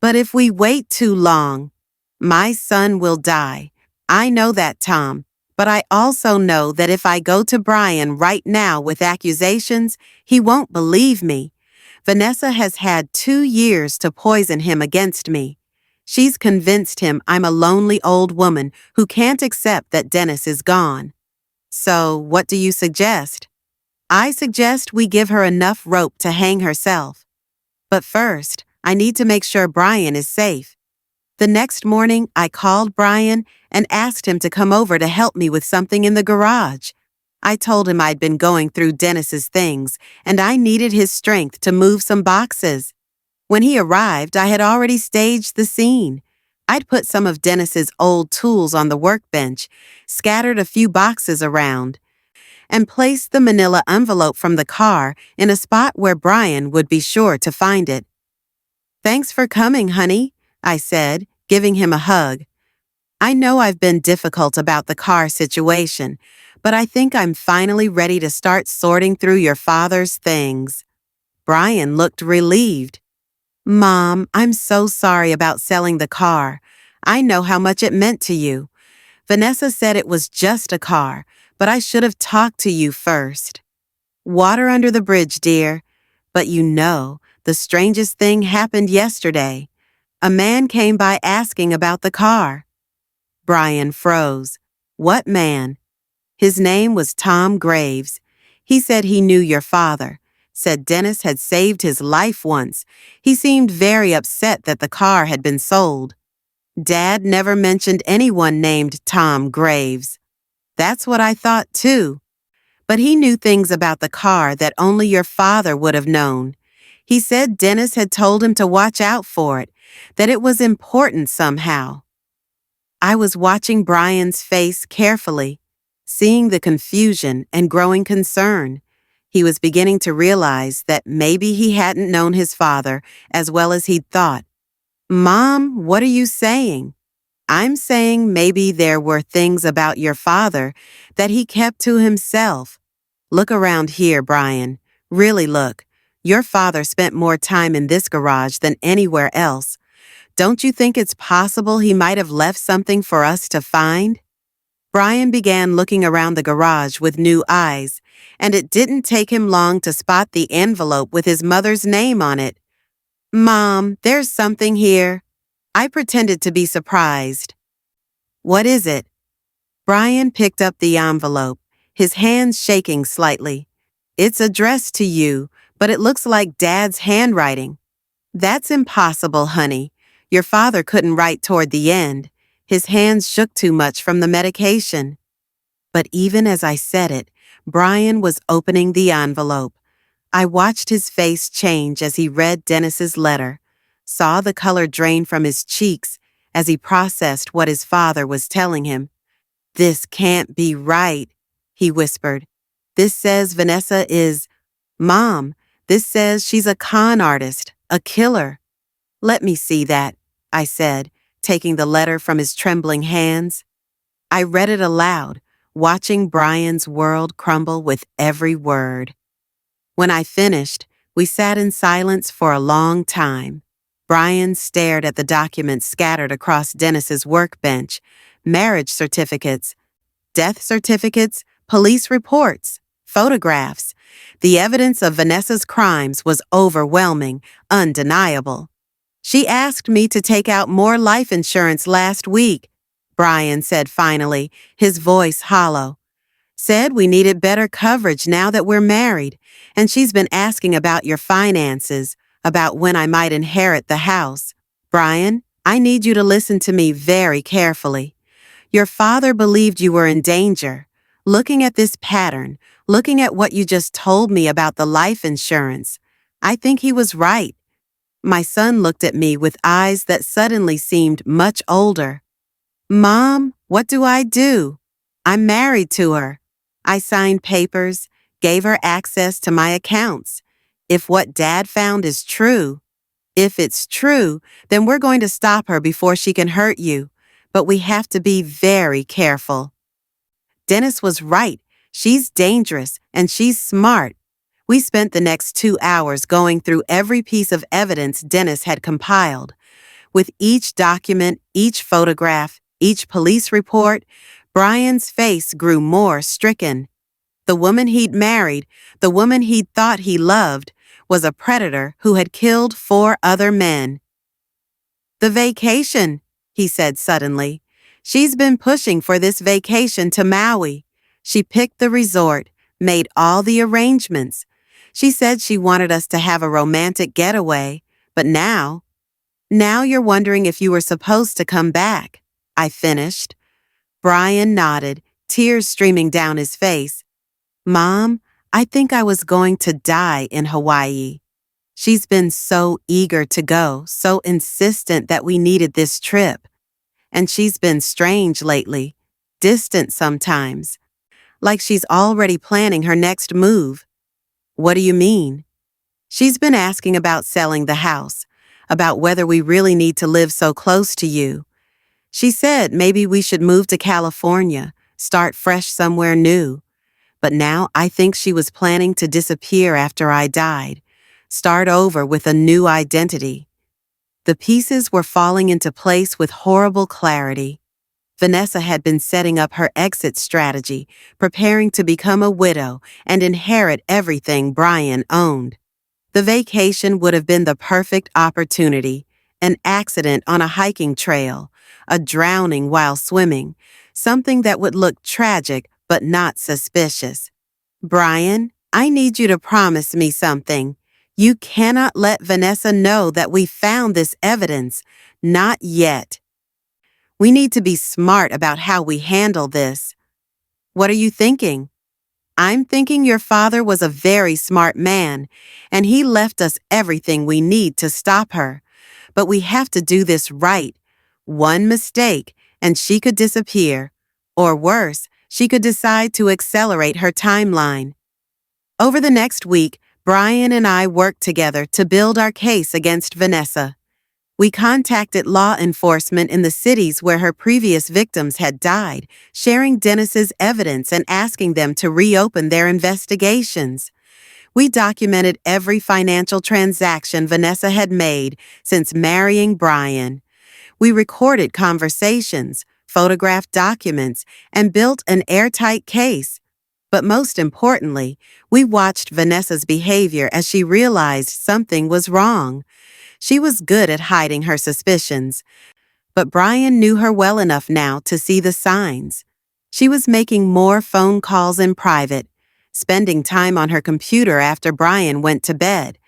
But if we wait too long, my son will die. I know that, Tom, but I also know that if I go to Brian right now with accusations, he won't believe me. Vanessa has had 2 years to poison him against me. She's convinced him I'm a lonely old woman who can't accept that Dennis is gone. So, what do you suggest?" "I suggest we give her enough rope to hang herself. But first, I need to make sure Brian is safe." The next morning, I called Brian and asked him to come over to help me with something in the garage. I told him I'd been going through Dennis's things, and I needed his strength to move some boxes. When he arrived, I had already staged the scene. I'd put some of Dennis's old tools on the workbench, scattered a few boxes around, and placed the manila envelope from the car in a spot where Brian would be sure to find it. "Thanks for coming, honey," I said, giving him a hug. "I know I've been difficult about the car situation, but I think I'm finally ready to start sorting through your father's things." Brian looked relieved. "Mom, I'm so sorry about selling the car. I know how much it meant to you. Vanessa said it was just a car, but I should have talked to you first." "Water under the bridge, dear. But you know, the strangest thing happened yesterday. A man came by asking about the car." Brian froze. "What man?" "His name was Tom Graves. He said he knew your father. Said Dennis had saved his life once. He seemed very upset that the car had been sold. Dad never mentioned anyone named Tom Graves." "That's what I thought too. But he knew things about the car that only your father would have known. He said Dennis had told him to watch out for it, that it was important somehow." I was watching Brian's face carefully, seeing the confusion and growing concern. He was beginning to realize that maybe he hadn't known his father as well as he'd thought. "Mom, what are you saying?" "I'm saying maybe there were things about your father that he kept to himself. Look around here, Brian. Really look. Your father spent more time in this garage than anywhere else. Don't you think it's possible he might have left something for us to find?" Brian began looking around the garage with new eyes, and it didn't take him long to spot the envelope with his mother's name on it. "Mom, there's something here." I pretended to be surprised. "What is it?" Brian picked up the envelope, his hands shaking slightly. "It's addressed to you, but it looks like Dad's handwriting." "That's impossible, honey. Your father couldn't write toward the end. His hands shook too much from the medication." But even as I said it, Brian was opening the envelope. I watched his face change as he read Dennis's letter, saw the color drain from his cheeks as he processed what his father was telling him. "This can't be right," he whispered. "This says Vanessa is... Mom, this says she's a con artist, a killer." "Let me see that," I said, taking the letter from his trembling hands. I read it aloud, watching Brian's world crumble with every word. When I finished, we sat in silence for a long time. Brian stared at the documents scattered across Dennis's workbench: marriage certificates, death certificates, police reports, photographs. The evidence of Vanessa's crimes was overwhelming, undeniable. "She asked me to take out more life insurance last week," Brian said finally, his voice hollow. "Said we needed better coverage now that we're married, and she's been asking about your finances, about when I might inherit the house. Brian, I need you to listen to me very carefully. Your father believed you were in danger. Looking at this pattern, looking at what you just told me about the life insurance, I think he was right." My son looked at me with eyes that suddenly seemed much older. "Mom, what do I do? I'm married to her. I signed papers, gave her access to my accounts. If what Dad found is true, if it's true, then we're going to stop her before she can hurt you. But we have to be very careful." Dennis was right. She's dangerous, and she's smart. We spent the next 2 hours going through every piece of evidence Dennis had compiled. With each document, each photograph, each police report, Brian's face grew more stricken. The woman he'd married, the woman he'd thought he loved, was a predator who had killed 4 other men. "The vacation," he said suddenly. "She's been pushing for this vacation to Maui. She picked the resort, made all the arrangements. She said she wanted us to have a romantic getaway, but now you're wondering if you were supposed to come back," I finished. Brian nodded, tears streaming down his face. "Mom, I think I was going to die in Hawaii. She's been so eager to go, so insistent that we needed this trip. And she's been strange lately, distant sometimes, like she's already planning her next move." "What do you mean?" "She's been asking about selling the house, about whether we really need to live so close to you. She said maybe we should move to California, start fresh somewhere new. But now I think she was planning to disappear after I died, start over with a new identity." The pieces were falling into place with horrible clarity. Vanessa had been setting up her exit strategy, preparing to become a widow and inherit everything Brian owned. The vacation would have been the perfect opportunity: an accident on a hiking trail, a drowning while swimming, something that would look tragic but not suspicious. "Brian, I need you to promise me something. You cannot let Vanessa know that we found this evidence. Not yet. We need to be smart about how we handle this." "What are you thinking?" "I'm thinking your father was a very smart man, and he left us everything we need to stop her. But we have to do this right. One mistake, and she could disappear. Or worse, she could decide to accelerate her timeline." Over the next week, Brian and I worked together to build our case against Vanessa. We contacted law enforcement in the cities where her previous victims had died, sharing Dennis's evidence and asking them to reopen their investigations. We documented every financial transaction Vanessa had made since marrying Brian. We recorded conversations, photographed documents, and built an airtight case. But most importantly, we watched Vanessa's behavior as she realized something was wrong. She was good at hiding her suspicions, but Brian knew her well enough now to see the signs. She was making more phone calls in private, spending time on her computer after Brian went to bed,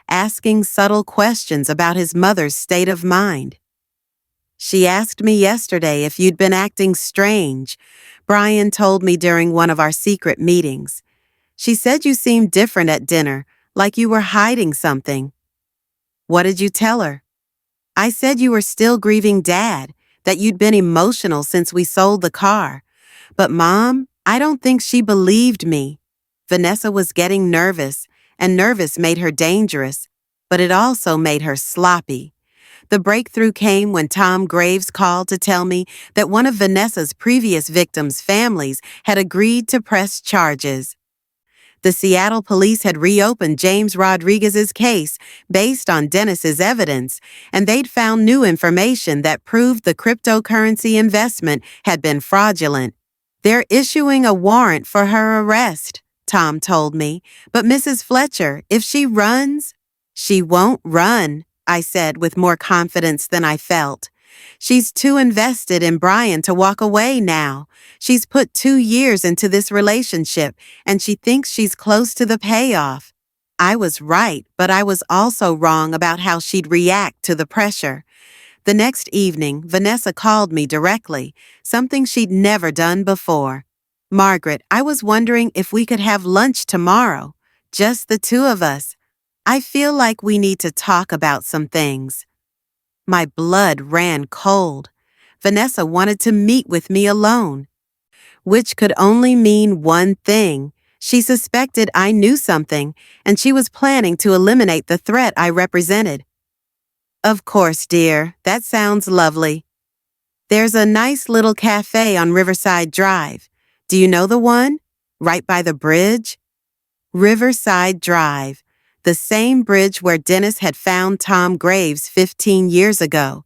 asking subtle questions about his mother's state of mind. "She asked me yesterday if you'd been acting strange," Brian told me during one of our secret meetings. "She said you seemed different at dinner, like you were hiding something. What did you tell her? I said you were still grieving Dad, that you'd been emotional since we sold the car. But Mom, I don't think she believed me. Vanessa was getting nervous, and nervous made her dangerous, but it also made her sloppy. The breakthrough came when Tom Graves called to tell me that one of Vanessa's previous victims' families had agreed to press charges. The Seattle police had reopened James Rodriguez's case based on Dennis's evidence, and they'd found new information that proved the cryptocurrency investment had been fraudulent. They're issuing a warrant for her arrest, Tom told me. But Mrs. Fletcher, if she runs, she won't run, I said with more confidence than I felt. She's too invested in Brian to walk away now. She's put 2 years into this relationship, and she thinks she's close to the payoff. I was right, but I was also wrong about how she'd react to the pressure. The next evening, Vanessa called me directly, something she'd never done before. Margaret, I was wondering if we could have lunch tomorrow, just the two of us. I feel like we need to talk about some things. My blood ran cold. Vanessa wanted to meet with me alone, which could only mean one thing. She suspected I knew something, and she was planning to eliminate the threat I represented. Of course, dear, that sounds lovely. There's a nice little cafe on Riverside Drive. Do you know the one? Right by the bridge? Riverside Drive, the same bridge where Dennis had found Tom Graves 15 years ago.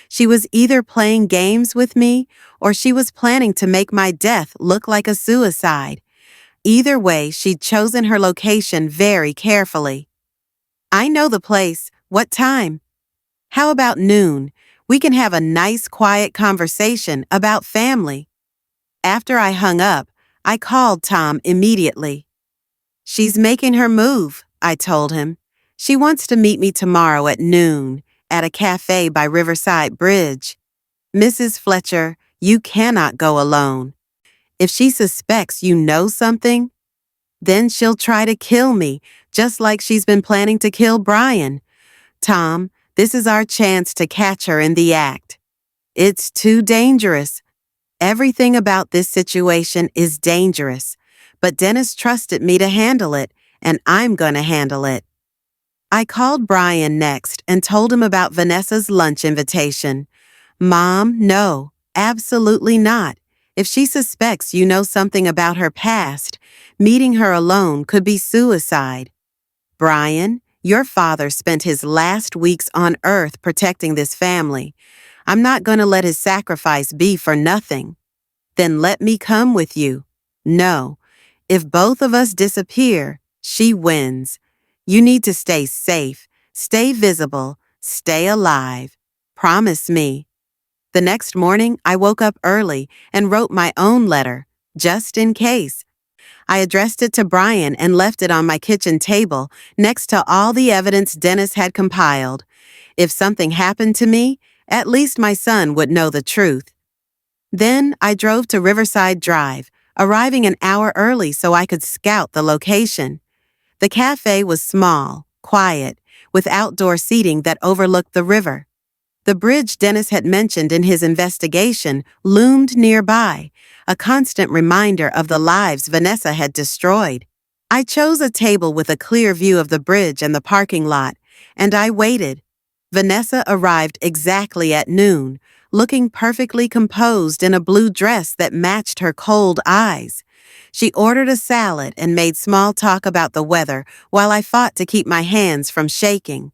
She was either playing games with me or she was planning to make my death look like a suicide. Either way, she'd chosen her location very carefully. I know the place. What time? How about noon? We can have a nice, quiet conversation about family. After I hung up, I called Tom immediately. She's making her move, I told him. She wants to meet me tomorrow at noon at a cafe by Riverside Bridge. Mrs. Fletcher, you cannot go alone. If she suspects you know something, then she'll try to kill me, just like she's been planning to kill Brian. Tom, this is our chance to catch her in the act. It's too dangerous. Everything about this situation is dangerous, but Dennis trusted me to handle it, and I'm gonna handle it. I called Brian next and told him about Vanessa's lunch invitation. Mom, no, absolutely not. If she suspects you know something about her past, meeting her alone could be suicide. Brian, your father spent his last weeks on earth protecting this family. I'm not going to let his sacrifice be for nothing. Then let me come with you. No, if both of us disappear, she wins. You need to stay safe, stay visible, stay alive. Promise me. The next morning, I woke up early and wrote my own letter, just in case. I addressed it to Brian and left it on my kitchen table next to all the evidence Dennis had compiled. If something happened to me, at least my son would know the truth. Then I drove to Riverside Drive, arriving an hour early so I could scout the location. The cafe was small, quiet, with outdoor seating that overlooked the river. The bridge Dennis had mentioned in his investigation loomed nearby, a constant reminder of the lives Vanessa had destroyed. I chose a table with a clear view of the bridge and the parking lot, and I waited. Vanessa arrived exactly at noon, looking perfectly composed in a blue dress that matched her cold eyes. She ordered a salad and made small talk about the weather while I fought to keep my hands from shaking.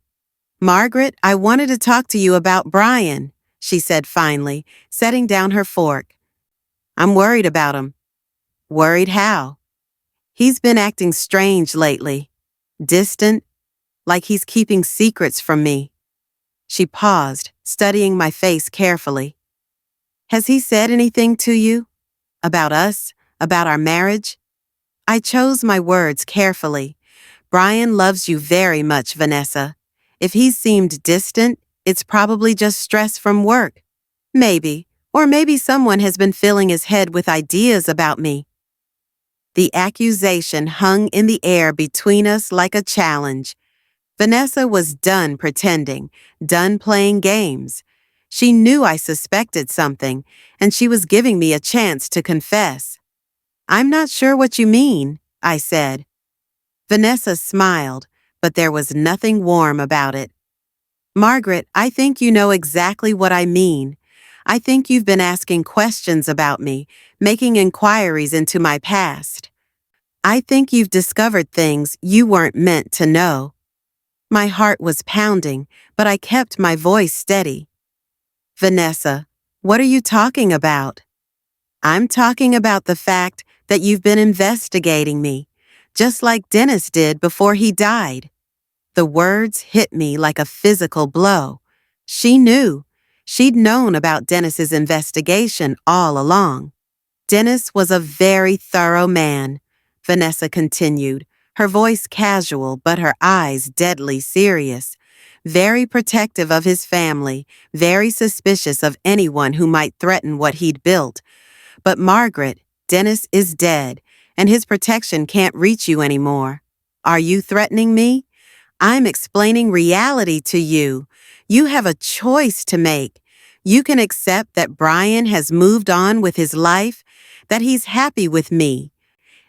Margaret, I wanted to talk to you about Brian, she said finally, setting down her fork. I'm worried about him. Worried how? He's been acting strange lately. Distant, like he's keeping secrets from me. She paused, studying my face carefully. Has he said anything to you? About us? About our marriage? I chose my words carefully. Brian loves you very much, Vanessa. If he's seemed distant, it's probably just stress from work. Maybe, or maybe someone has been filling his head with ideas about me. The accusation hung in the air between us like a challenge. Vanessa was done pretending, done playing games. She knew I suspected something, and she was giving me a chance to confess. "I'm not sure what you mean," I said. Vanessa smiled, but there was nothing warm about it. "Margaret, I think you know exactly what I mean. I think you've been asking questions about me, making inquiries into my past. I think you've discovered things you weren't meant to know." My heart was pounding, but I kept my voice steady. "Vanessa, what are you talking about?" "I'm talking about the fact that you've been investigating me, just like Dennis did before he died." The words hit me like a physical blow. She knew. She'd known about Dennis's investigation all along. "Dennis was a very thorough man," Vanessa continued, her voice casual but her eyes deadly serious. "Very protective of his family, very suspicious of anyone who might threaten what he'd built. But Margaret, Dennis is dead, and his protection can't reach you anymore. Are you threatening me? I'm explaining reality to you. You have a choice to make. You can accept that Brian has moved on with his life, that he's happy with me,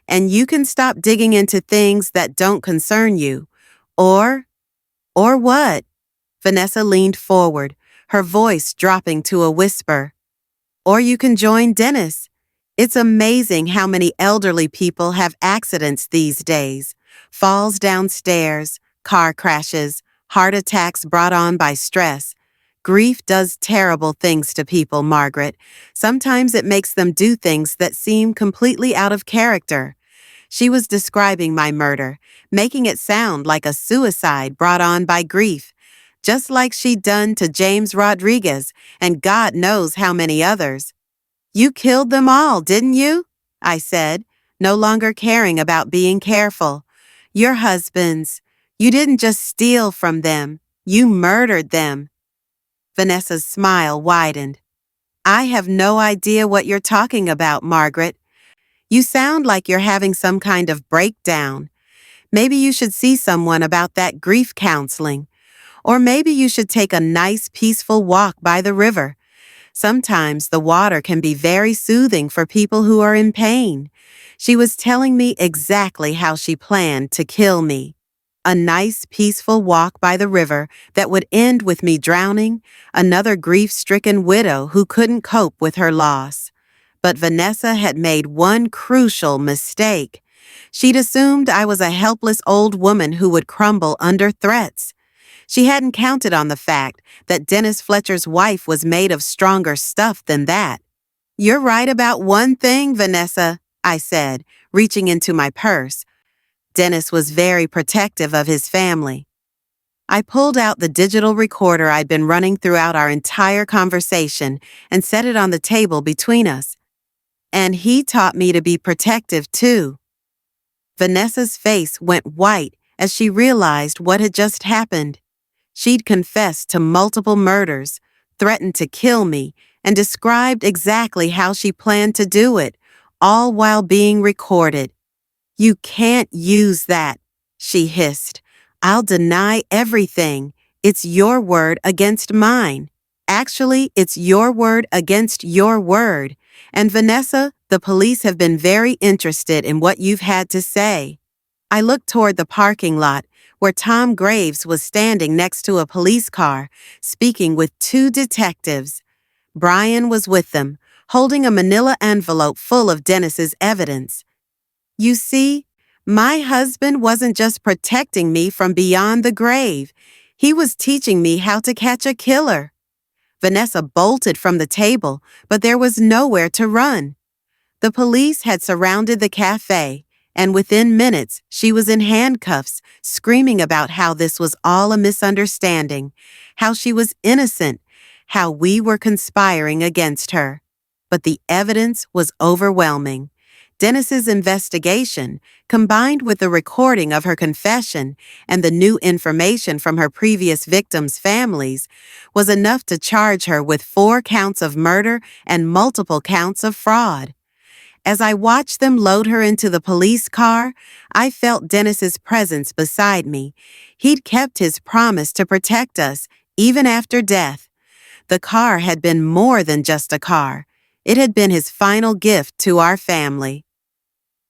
and you can stop digging into things that don't concern you. Or what?" Vanessa leaned forward, her voice dropping to a whisper. "Or you can join Dennis. It's amazing how many elderly people have accidents these days. Falls downstairs, car crashes, heart attacks brought on by stress. Grief does terrible things to people, Margaret. Sometimes it makes them do things that seem completely out of character." She was describing my murder, making it sound like a suicide brought on by grief, just like she'd done to James Rodriguez and God knows how many others. "You killed them all, didn't you?" I said, no longer caring about being careful. "Your husbands. You didn't just steal from them. You murdered them." Vanessa's smile widened. "I have no idea what you're talking about, Margaret. You sound like you're having some kind of breakdown. Maybe you should see someone about that grief counseling. Or maybe you should take a nice, peaceful walk by the river. Sometimes the water can be very soothing for people who are in pain." She was telling me exactly how she planned to kill me. A nice, peaceful walk by the river that would end with me drowning, another grief-stricken widow who couldn't cope with her loss. But Vanessa had made one crucial mistake. She'd assumed I was a helpless old woman who would crumble under threats. She hadn't counted on the fact that Dennis Fletcher's wife was made of stronger stuff than that. "You're right about one thing, Vanessa," I said, reaching into my purse. Dennis was very protective of his family. I pulled out the digital recorder I'd been running throughout our entire conversation and set it on the table between us. "And he taught me to be protective, too." Vanessa's face went white as she realized what had just happened. She'd confessed to multiple murders, threatened to kill me, and described exactly how she planned to do it, all while being recorded. "You can't use that," she hissed. "I'll deny everything. It's your word against mine. Actually, it's your word against your word. And Vanessa, the police have been very interested in what you've had to say." I looked toward the parking lot, where Tom Graves was standing next to a police car, speaking with two detectives. Brian was with them, holding a manila envelope full of Dennis's evidence. "You see, my husband wasn't just protecting me from beyond the grave. He was teaching me how to catch a killer." Vanessa bolted from the table, but there was nowhere to run. The police had surrounded the cafe, and within minutes she was in handcuffs, screaming about how this was all a misunderstanding, how she was innocent, how we were conspiring against her. But the evidence was overwhelming. Dennis's investigation, combined with the recording of her confession and the new information from her previous victims' families, was enough to charge her with 4 counts of murder and multiple counts of fraud. As I watched them load her into the police car, I felt Dennis's presence beside me. He'd kept his promise to protect us, even after death. The car had been more than just a car. It had been his final gift to our family.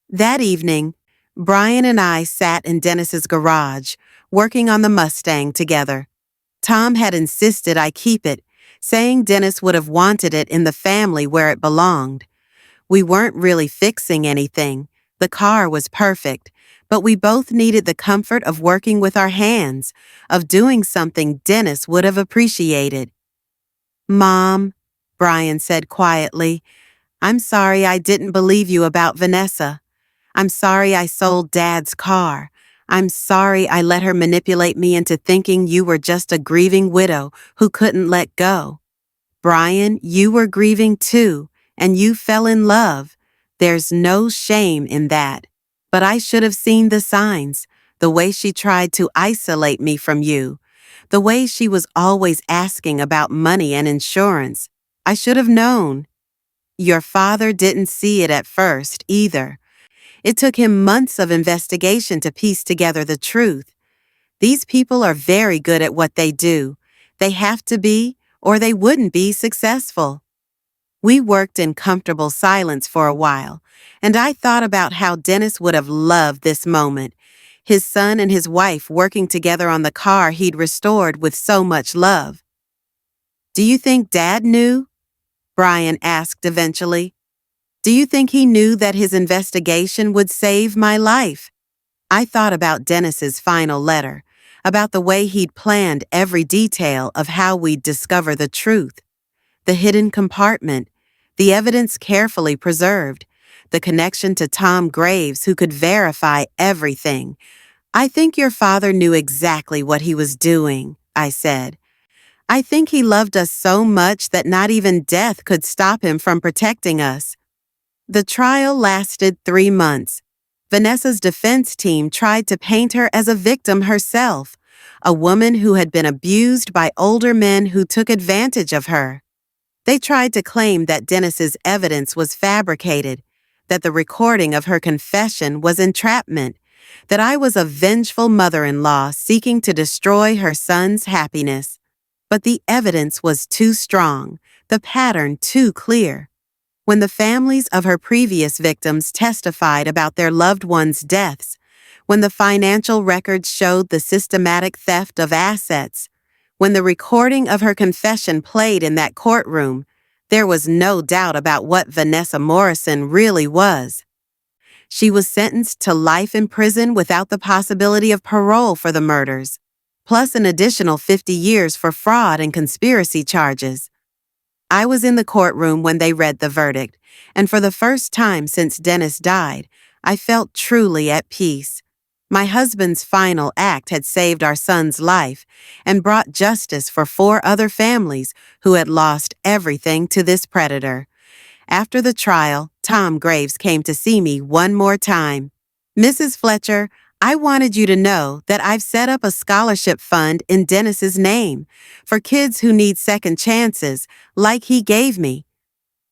That evening, Brian and I sat in Dennis's garage, working on the Mustang together. Tom had insisted I keep it, saying Dennis would have wanted it in the family where it belonged. We weren't really fixing anything. The car was perfect, but we both needed the comfort of working with our hands, of doing something Dennis would have appreciated. "Mom," Brian said quietly, "I'm sorry I didn't believe you about Vanessa. I'm sorry I sold Dad's car. I'm sorry I let her manipulate me into thinking you were just a grieving widow who couldn't let go. Brian, you were grieving too, and you fell in love. There's no shame in that. But I should have seen the signs, the way she tried to isolate me from you, the way she was always asking about money and insurance. I should have known. Your father didn't see it at first, either. It took him months of investigation to piece together the truth. These people are very good at what they do. They have to be, or they wouldn't be successful." We worked in comfortable silence for a while, and I thought about how Dennis would have loved this moment. His son and his wife working together on the car he'd restored with so much love. "Do you think Dad knew?" Brian asked eventually. "Do you think he knew that his investigation would save my life?" I thought about Dennis's final letter, about the way he'd planned every detail of how we'd discover the truth. The hidden compartment, the evidence carefully preserved, the connection to Tom Graves who could verify everything. "I think your father knew exactly what he was doing," I said. "I think he loved us so much that not even death could stop him from protecting us." The trial lasted 3 months. Vanessa's defense team tried to paint her as a victim herself, a woman who had been abused by older men who took advantage of her. They tried to claim that Dennis's evidence was fabricated, that the recording of her confession was entrapment, that I was a vengeful mother-in-law seeking to destroy her son's happiness. But the evidence was too strong, the pattern too clear. When the families of her previous victims testified about their loved ones' deaths, when the financial records showed the systematic theft of assets, when the recording of her confession played in that courtroom, there was no doubt about what Vanessa Morrison really was. She was sentenced to life in prison without the possibility of parole for the murders, plus an additional 50 years for fraud and conspiracy charges. I was in the courtroom when they read the verdict, and for the first time since Dennis died, I felt truly at peace. My husband's final act had saved our son's life and brought justice for 4 other families who had lost everything to this predator. After the trial, Tom Graves came to see me one more time. "Mrs. Fletcher, I wanted you to know that I've set up a scholarship fund in Dennis's name for kids who need second chances, like he gave me."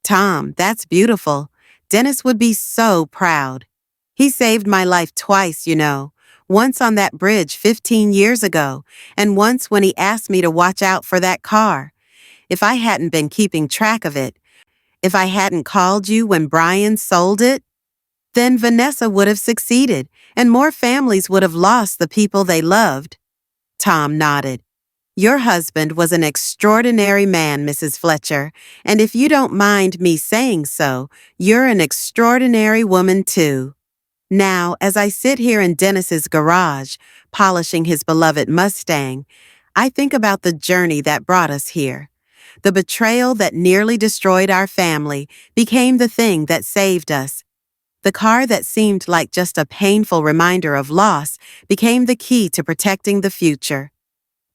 "Tom, that's beautiful. Dennis would be so proud. He saved my life twice, you know. Once on that bridge 15 years ago, and once when he asked me to watch out for that car. If I hadn't been keeping track of it, if I hadn't called you when Brian sold it, then Vanessa would have succeeded, and more families would have lost the people they loved." Tom nodded. "Your husband was an extraordinary man, Mrs. Fletcher, and if you don't mind me saying so, you're an extraordinary woman too." Now, as I sit here in Dennis's garage, polishing his beloved Mustang, I think about the journey that brought us here. The betrayal that nearly destroyed our family became the thing that saved us. The car that seemed like just a painful reminder of loss became the key to protecting the future.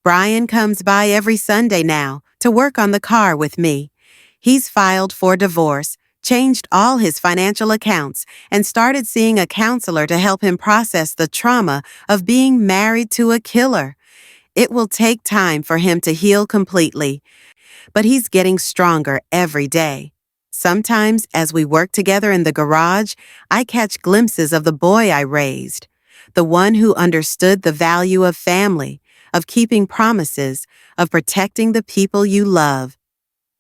Brian comes by every Sunday now to work on the car with me. He's filed for divorce, changed all his financial accounts, and started seeing a counselor to help him process the trauma of being married to a killer. It will take time for him to heal completely, but he's getting stronger every day. Sometimes, as we work together in the garage, I catch glimpses of the boy I raised, the one who understood the value of family, of keeping promises, of protecting the people you love.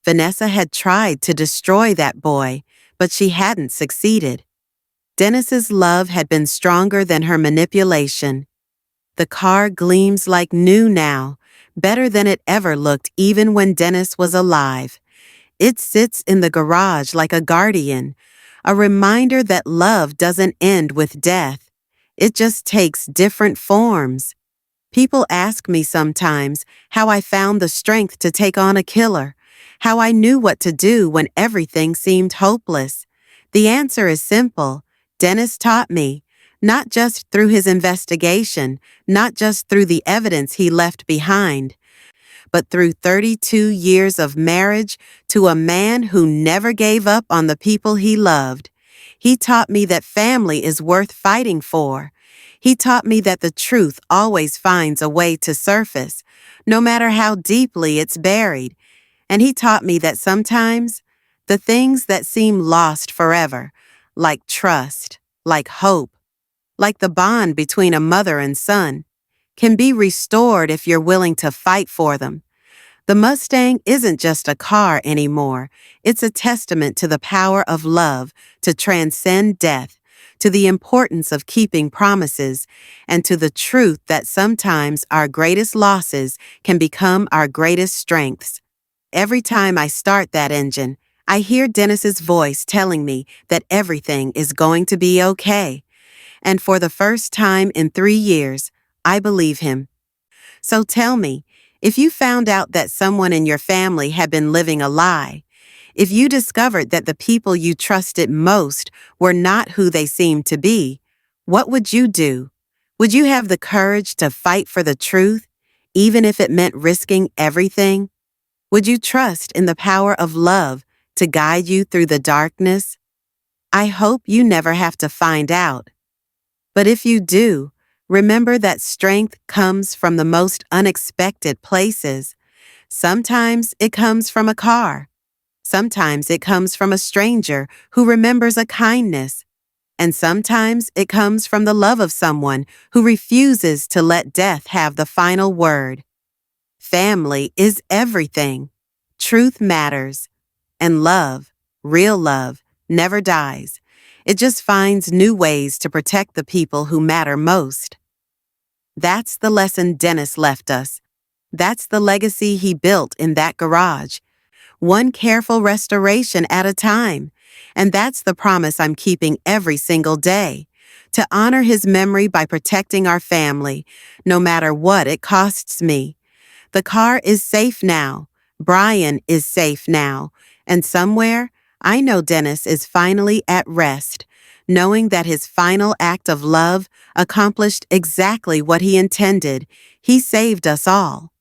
Vanessa had tried to destroy that boy, but she hadn't succeeded. Dennis's love had been stronger than her manipulation. The car gleams like new now, better than it ever looked even when Dennis was alive. It sits in the garage like a guardian, a reminder that love doesn't end with death. It just takes different forms. People ask me sometimes how I found the strength to take on a killer, how I knew what to do when everything seemed hopeless. The answer is simple. Dennis taught me, not just through his investigation, not just through the evidence he left behind, but through 32 years of marriage to a man who never gave up on the people he loved. He taught me that family is worth fighting for. He taught me that the truth always finds a way to surface, no matter how deeply it's buried. And he taught me that sometimes the things that seem lost forever, like trust, like hope, like the bond between a mother and son, can be restored if you're willing to fight for them. The Mustang isn't just a car anymore. It's a testament to the power of love to transcend death, to the importance of keeping promises, and to the truth that sometimes our greatest losses can become our greatest strengths. Every time I start that engine, I hear Dennis's voice telling me that everything is going to be okay. And for the first time in 3 years, I believe him. So tell me, if you found out that someone in your family had been living a lie, if you discovered that the people you trusted most were not who they seemed to be, what would you do? Would you have the courage to fight for the truth, even if it meant risking everything? Would you trust in the power of love to guide you through the darkness? I hope you never have to find out. But if you do, remember that strength comes from the most unexpected places. Sometimes it comes from a car. Sometimes it comes from a stranger who remembers a kindness. And sometimes it comes from the love of someone who refuses to let death have the final word. Family is everything. Truth matters. And love, real love, never dies. It just finds new ways to protect the people who matter most. That's the lesson Dennis left us. That's the legacy he built in that garage. One careful restoration at a time. And that's the promise I'm keeping every single day. To honor his memory by protecting our family, no matter what it costs me. The car is safe now. Brian is safe now. And somewhere, I know Dennis is finally at rest, knowing that his final act of love accomplished exactly what he intended. He saved us all.